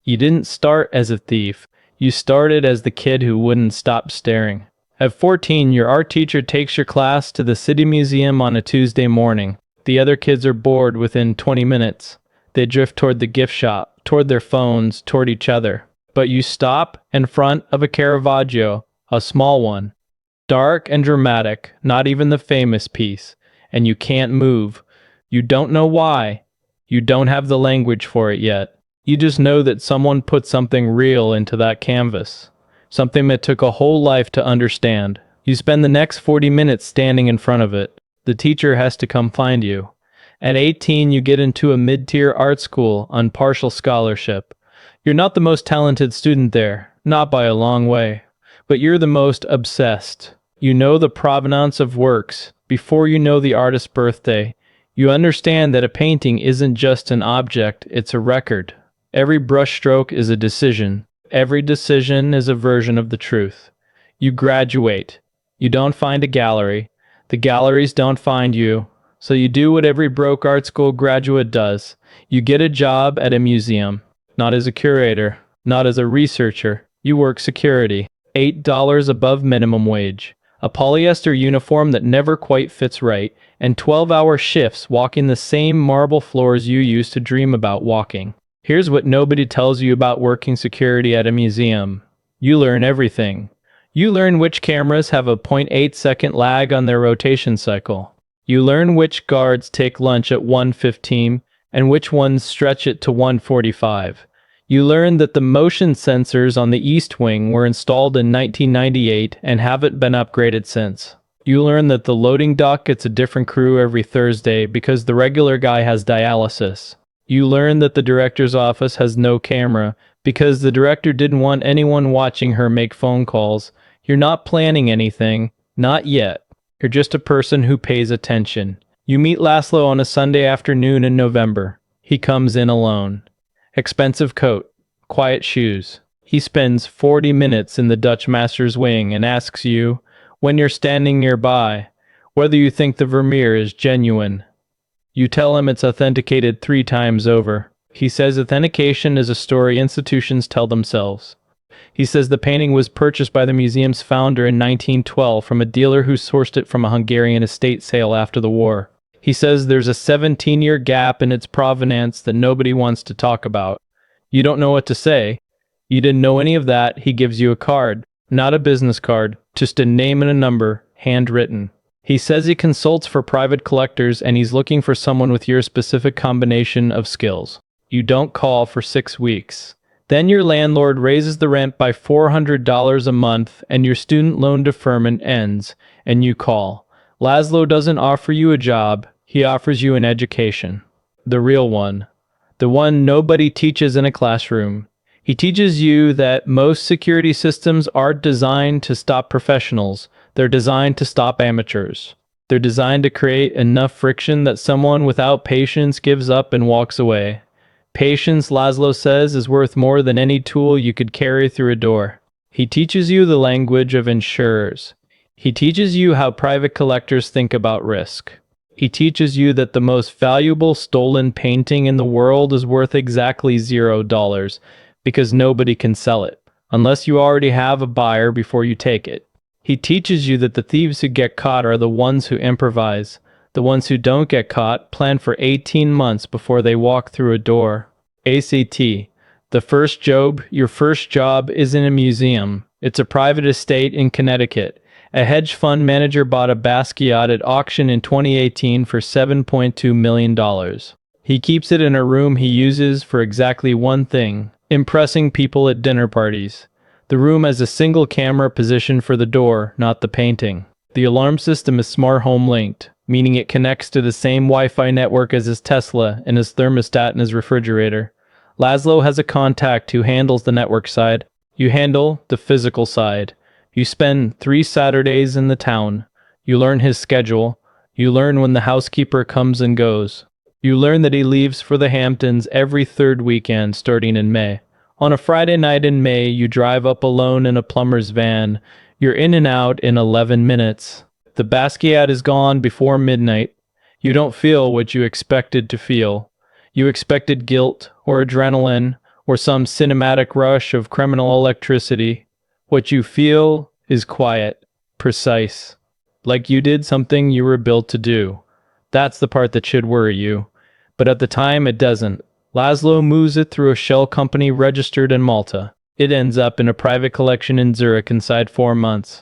You didn't start as a thief. You started as the kid who wouldn't stop staring. At 14, your art teacher takes your class to the city museum on a Tuesday morning. The other kids are bored within 20 minutes. They drift toward the gift shop, toward their phones, toward each other. But you stop in front of a Caravaggio, a small one. Dark and dramatic, not even the famous piece. And you can't move. You don't know why. You don't have the language for it yet. You just know that someone put something real into that canvas. Something that took a whole life to understand. You spend the next 40 minutes standing in front of it. The teacher has to come find you. At 18, you get into a mid-tier art school on partial scholarship. You're not the most talented student there, not by a long way. But you're the most obsessed. You know the provenance of works before you know the artist's birthday. You understand that a painting isn't just an object, it's a record. Every brushstroke is a decision. Every decision is a version of the truth. You graduate. You don't find a gallery. The galleries don't find you. So you do what every broke art school graduate does. You get a job at a museum. Not as a curator. Not as a researcher. You work security. $8 above minimum wage. A polyester uniform that never quite fits right. And 12-hour shifts walking the same marble floors you used to dream about walking. Here's what nobody tells you about working security at a museum. You learn everything. You learn which cameras have a 0.8-second lag on their rotation cycle. You learn which guards take lunch at 1:15 and which ones stretch it to 1:45. You learn that the motion sensors on the East Wing were installed in 1998 and haven't been upgraded since. You learn that the loading dock gets a different crew every Thursday because the regular guy has dialysis. You learn that the director's office has no camera because the director didn't want anyone watching her make phone calls. You're not planning anything, not yet. You're just a person who pays attention. You meet Laszlo on a Sunday afternoon in November. He comes in alone. Expensive coat, quiet shoes. He spends 40 minutes in the Dutch master's wing and asks you, when you're standing nearby, whether you think the Vermeer is genuine. You tell him it's authenticated 3 times over. He says authentication is a story institutions tell themselves. He says the painting was purchased by the museum's founder in 1912 from a dealer who sourced it from a Hungarian estate sale after the war. He says there's a 17-year gap in its provenance that nobody wants to talk about. You don't know what to say. You didn't know any of that. He gives you a card, not a business card, just a name and a number, handwritten. He says he consults for private collectors and he's looking for someone with your specific combination of skills. You don't call for 6 weeks. Then your landlord raises the rent by $400 a month and your student loan deferment ends, and you call. Laszlo doesn't offer you a job, he offers you an education. The real one. The one nobody teaches in a classroom. He teaches you that most security systems aren't designed to stop professionals. They're designed to stop amateurs. They're designed to create enough friction that someone without patience gives up and walks away. Patience, Laszlo says, is worth more than any tool you could carry through a door. He teaches you the language of insurers. He teaches you how private collectors think about risk. He teaches you that the most valuable stolen painting in the world is worth exactly $0 because nobody can sell it, unless you already have a buyer before you take it. He teaches you that the thieves who get caught are the ones who improvise. The ones who don't get caught plan for 18 months before they walk through a door. ACT. The first job, your first job is in a museum. It's a private estate in Connecticut. A hedge fund manager bought a Basquiat at auction in 2018 for $7.2 million. He keeps it in a room he uses for exactly one thing, impressing people at dinner parties. The room has a single camera positioned for the door, not the painting. The alarm system is smart home linked, meaning it connects to the same Wi-Fi network as his Tesla and his thermostat in his refrigerator. Laszlo has a contact who handles the network side. You handle the physical side. You spend 3 Saturdays in the town. You learn his schedule. You learn when the housekeeper comes and goes. You learn that he leaves for the Hamptons every 3rd weekend starting in May. On a Friday night in May, you drive up alone in a plumber's van. You're in and out in 11 minutes. The Basquiat is gone before midnight. You don't feel what you expected to feel. You expected guilt or adrenaline or some cinematic rush of criminal electricity. What you feel is quiet, precise, like you did something you were built to do. That's the part that should worry you. But at the time, it doesn't. Laszlo moves it through a shell company registered in Malta. It ends up in a private collection in Zurich inside 4 months.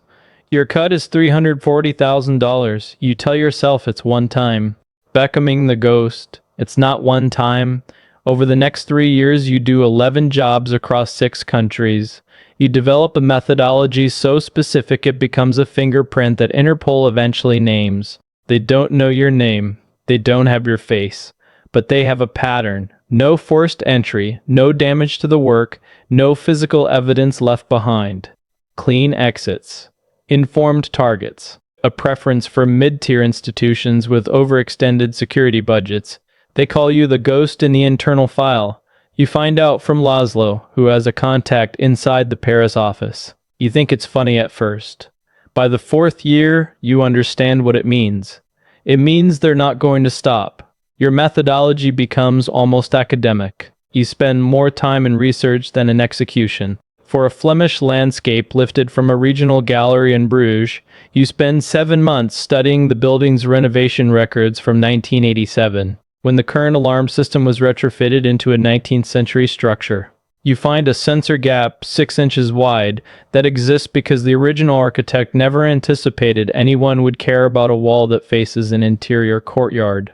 Your cut is $340,000. You tell yourself it's one time. Becoming the ghost. It's not one time. Over the next 3 years, you do 11 jobs across 6 countries. You develop a methodology so specific it becomes a fingerprint that Interpol eventually names. They don't know your name. They don't have your face. But they have a pattern. No forced entry, no damage to the work, no physical evidence left behind. Clean exits. Informed targets. A preference for mid-tier institutions with overextended security budgets. They call you the ghost in the internal file. You find out from Laszlo, who has a contact inside the Paris office. You think it's funny at first. By the 4th year, you understand what it means. It means they're not going to stop. Your methodology becomes almost academic. You spend more time in research than in execution. For a Flemish landscape lifted from a regional gallery in Bruges, you spend 7 months studying the building's renovation records from 1987, when the current alarm system was retrofitted into a 19th century structure. You find a sensor gap 6 inches wide that exists because the original architect never anticipated anyone would care about a wall that faces an interior courtyard.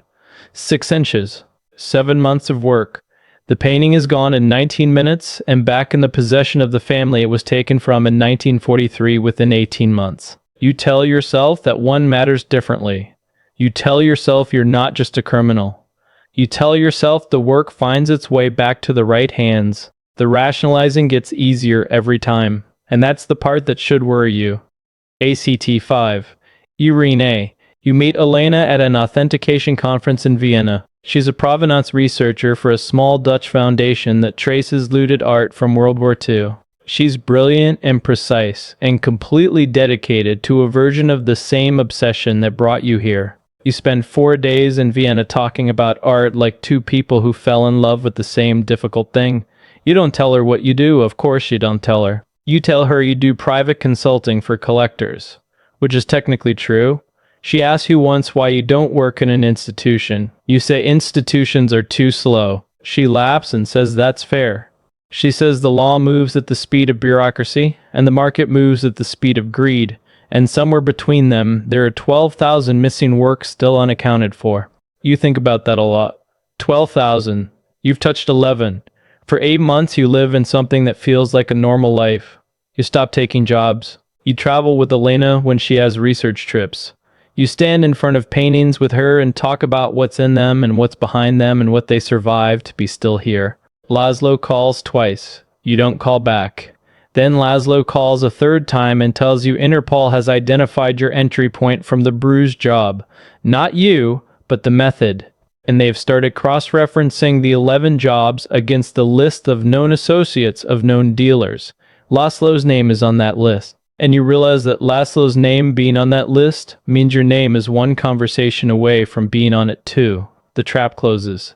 6 inches. 7 months of work. The painting is gone in 19 minutes and back in the possession of the family it was taken from in 1943 within 18 months. You tell yourself that one matters differently. You tell yourself you're not just a criminal. You tell yourself the work finds its way back to the right hands. The rationalizing gets easier every time, and that's the part that should worry you. ACT 5. Irene. You meet Elena at an authentication conference in Vienna. She's a provenance researcher for a small Dutch foundation that traces looted art from World War II. She's brilliant and precise, and completely dedicated to a version of the same obsession that brought you here. You spend 4 days in Vienna talking about art like two people who fell in love with the same difficult thing. You don't tell her what you do, of course you don't tell her. You tell her you do private consulting for collectors, which is technically true. She asks you once why you don't work in an institution. You say institutions are too slow. She laughs and says that's fair. She says the law moves at the speed of bureaucracy, and the market moves at the speed of greed, and somewhere between them, there are 12,000 missing works still unaccounted for. You think about that a lot. 12,000. You've touched 11. For 8 months, you live in something that feels like a normal life. You stop taking jobs. You travel with Elena when she has research trips. You stand in front of paintings with her and talk about what's in them and what's behind them and what they survived to be still here. Laszlo calls twice. You don't call back. Then Laszlo calls a 3rd time and tells you Interpol has identified your entry point from the Bruges job. Not you, but the method. And they've started cross-referencing the 11 jobs against the list of known associates of known dealers. Laszlo's name is on that list. And you realize that Laszlo's name being on that list means your name is one conversation away from being on it too. The trap closes.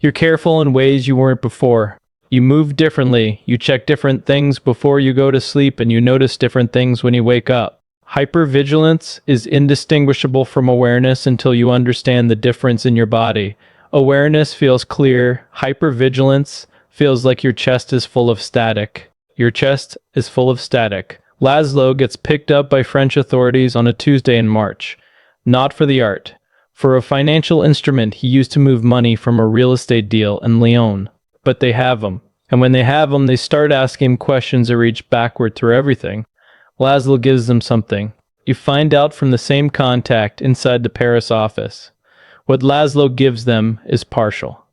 You're careful in ways you weren't before. You move differently, you check different things before you go to sleep, and you notice different things when you wake up. Hypervigilance is indistinguishable from awareness until you understand the difference in your body. Awareness feels clear. Hypervigilance feels like your chest is full of static. Your chest is full of static. Laszlo gets picked up by French authorities on a Tuesday in March. Not for the art. For a financial instrument he used to move money from a real estate deal in Lyon. But they have him. And when they have him, they start asking him questions that reach backward through everything. Laszlo gives them something. You find out from the same contact inside the Paris office. What Laszlo gives them is partial.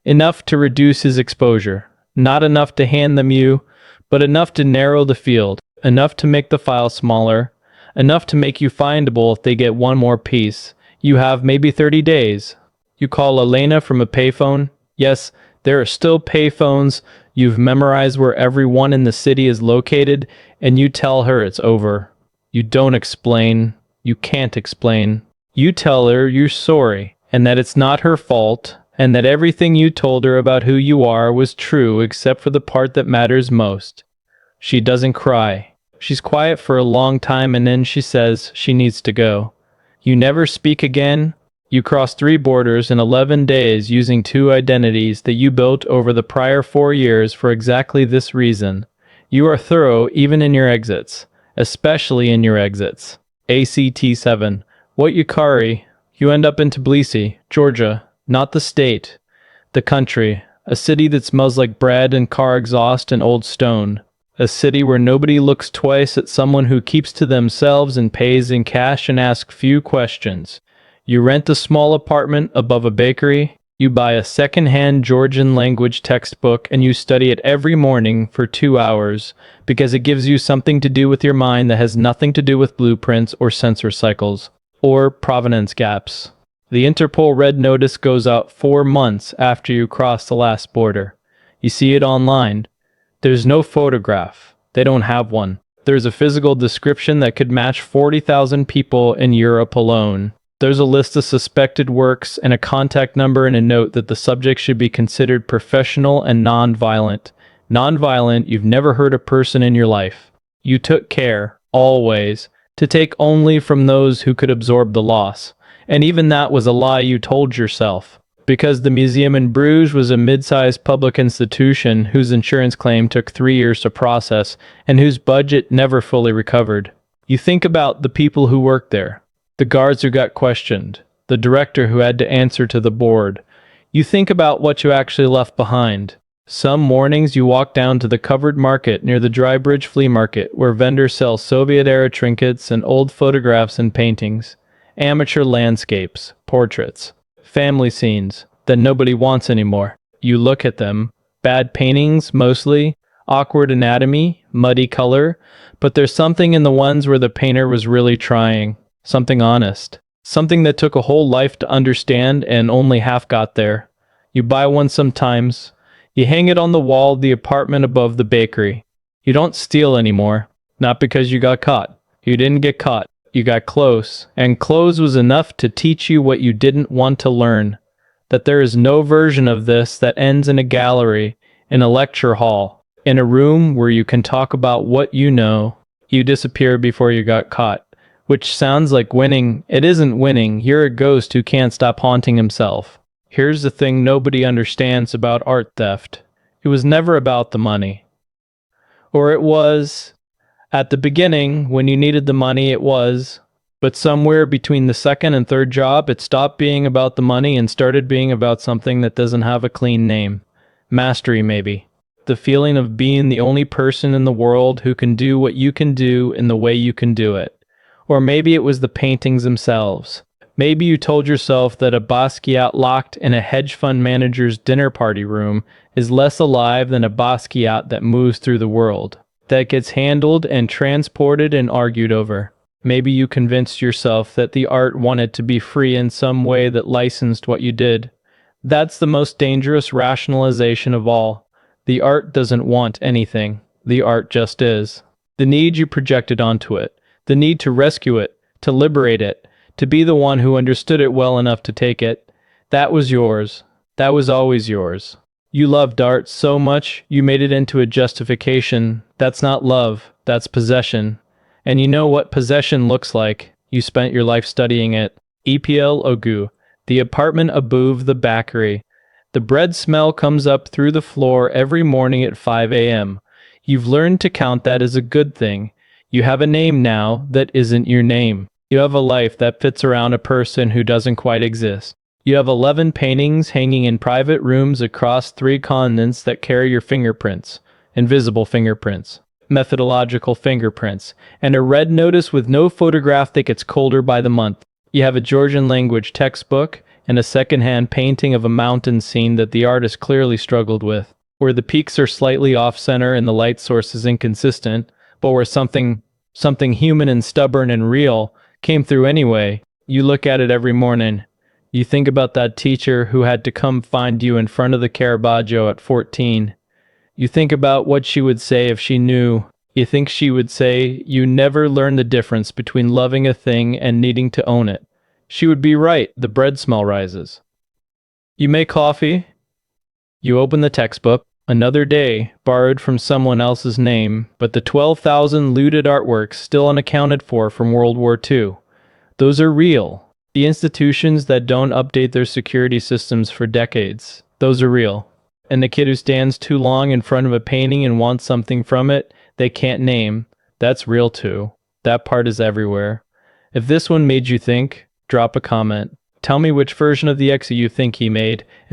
Enough to reduce his exposure. Not enough to hand them you, but enough to narrow the field. Enough to make the file smaller, enough to make you findable if they get one more piece. You have maybe 30 days. You call Elena from a payphone. Yes, there are still payphones. You've memorized where everyone in the city is located, and you tell her it's over. You don't explain. You can't explain. You tell her you're sorry, and that it's not her fault, and that everything you told her about who you are was true except for the part that matters most. She doesn't cry. She's quiet for a long time and then she says she needs to go. You never speak again. You cross 3 borders in 11 days using 2 identities that you built over the prior 4 years for exactly this reason. You are thorough even in your exits, especially in your exits. ACT 7. What you carry, you end up in Tbilisi, Georgia, not the state, the country, a city that smells like bread and car exhaust and old stone. A city where nobody looks twice at someone who keeps to themselves and pays in cash and asks few questions. You rent a small apartment above a bakery, you buy a second-hand Georgian language textbook and you study it every morning for 2 hours because it gives you something to do with your mind that has nothing to do with blueprints or sensor cycles or provenance gaps. The Interpol red notice goes out 4 months after you cross the last border. You see it online. There's no photograph. They don't have one. There's a physical description that could match 40,000 people in Europe alone. There's a list of suspected works and a contact number and a note that the subject should be considered professional and non-violent. Non-violent, you've never hurt a person in your life. You took care, always, to take only from those who could absorb the loss. And even that was a lie you told yourself. Because the museum in Bruges was a mid-sized public institution whose insurance claim took 3 years to process and whose budget never fully recovered. You think about the people who worked there, the guards who got questioned, the director who had to answer to the board. You think about what you actually left behind. Some mornings you walk down to the covered market near the Drybridge flea market where vendors sell Soviet-era trinkets and old photographs and paintings, amateur landscapes, portraits, family scenes that nobody wants anymore. You look at them, bad paintings mostly, awkward anatomy, muddy color, but there's something in the ones where the painter was really trying, something honest, something that took a whole life to understand and only half got there. You buy one sometimes, you hang it on the wall of the apartment above the bakery. You don't steal anymore, not because you got caught. You didn't get caught. You got close, and close was enough to teach you what you didn't want to learn, that there is no version of this that ends in a gallery, in a lecture hall, in a room where you can talk about what you know. You disappeared before you got caught, which sounds like winning. It isn't winning. You're a ghost who can't stop haunting himself. Here's the thing nobody understands about art theft. It was never about the money. Or it was. At the beginning, when you needed the money, it was. But somewhere between the second and third job, it stopped being about the money and started being about something that doesn't have a clean name. Mastery, maybe. The feeling of being the only person in the world who can do what you can do in the way you can do it. Or maybe it was the paintings themselves. Maybe you told yourself that a Basquiat locked in a hedge fund manager's dinner party room is less alive than a Basquiat that moves through the world, that gets handled and transported and argued over. Maybe you convinced yourself that the art wanted to be free in some way that licensed what you did. That's the most dangerous rationalization of all. The art doesn't want anything. The art just is. The need you projected onto it, the need to rescue it, to liberate it, to be the one who understood it well enough to take it, that was yours. That was always yours. You loved art so much, you made it into a justification. That's not love, that's possession. And you know what possession looks like. You spent your life studying it. EPL Ogu, the apartment above the bakery. The bread smell comes up through the floor every morning at 5 a.m. You've learned to count that as a good thing. You have a name now that isn't your name. You have a life that fits around a person who doesn't quite exist. You have 11 paintings hanging in private rooms across 3 continents that carry your fingerprints, invisible fingerprints, methodological fingerprints, and a red notice with no photograph that gets colder by the month. You have a Georgian language textbook and a second-hand painting of a mountain scene that the artist clearly struggled with, where the peaks are slightly off-center and the light source is inconsistent, but where something human and stubborn and real came through anyway. You look at it every morning. You think about that teacher who had to come find you in front of the Caravaggio at 14. You think about what she would say if she knew. You think she would say, you never learn the difference between loving a thing and needing to own it. She would be right, the bread smell rises. You make coffee. You open the textbook. Another day, borrowed from someone else's name, but the 12,000 looted artworks still unaccounted for from World War II. Those are real. The institutions that don't update their security systems for decades, those are real. And the kid who stands too long in front of a painting and wants something from it they can't name, that's real too. That part is everywhere. If this one made you think, drop a comment. Tell me which version of the exit you think he made, and